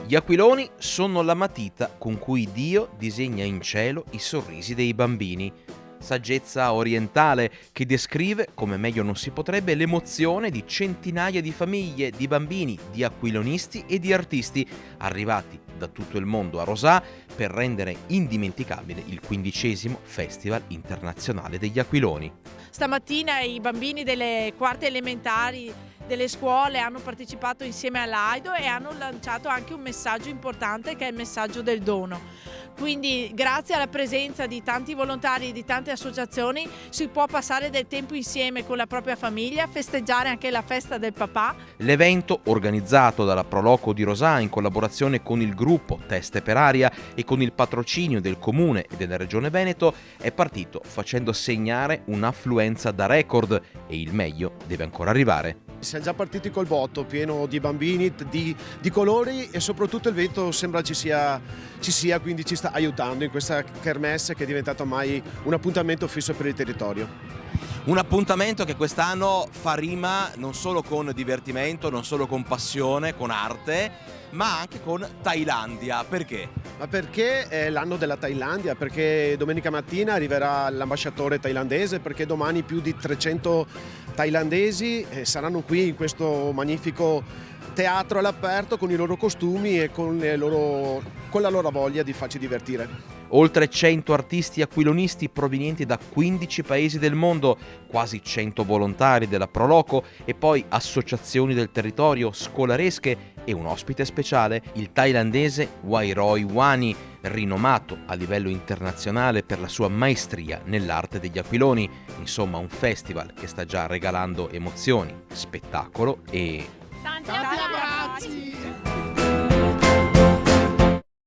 Gli aquiloni sono la matita con cui Dio disegna in cielo i sorrisi dei bambini. Saggezza orientale che descrive, come meglio non si potrebbe, l'emozione di centinaia di famiglie, di bambini, di aquilonisti e di artisti arrivati da tutto il mondo a Rosà per rendere indimenticabile il 15° Festival Internazionale degli Aquiloni. Stamattina i bambini delle quarte elementari delle scuole hanno partecipato insieme all'Aido e hanno lanciato anche un messaggio importante che è il messaggio del dono. Quindi grazie alla presenza di tanti volontari e di tante associazioni si può passare del tempo insieme con la propria famiglia, festeggiare anche la festa del papà. L'evento, organizzato dalla Proloco di Rosà in collaborazione con il gruppo Teste per Aria e con il patrocinio del Comune e della Regione Veneto, è partito facendo segnare un'affluenza da record e il meglio deve ancora arrivare. Siamo già partiti col botto, pieno di bambini, di colori e soprattutto il vento sembra ci sia, quindi ci sta aiutando in questa kermesse che è diventata ormai un appuntamento fisso per il territorio. Un appuntamento che quest'anno fa rima non solo con divertimento, non solo con passione, con arte, ma anche con Thailandia. Perché? Ma perché è l'anno della Thailandia? Perché domenica mattina arriverà l'ambasciatore thailandese, perché domani più di 300 thailandesi saranno qui in questo magnifico teatro all'aperto con i loro costumi e con la loro voglia di farci divertire. Oltre 100 artisti aquilonisti provenienti da 15 paesi del mondo, quasi 100 volontari della Proloco e poi associazioni del territorio, scolaresche e un ospite speciale, il thailandese Wairoi Wani, rinomato a livello internazionale per la sua maestria nell'arte degli aquiloni. Insomma, un festival che sta già regalando emozioni, spettacolo e Tanti abbracci!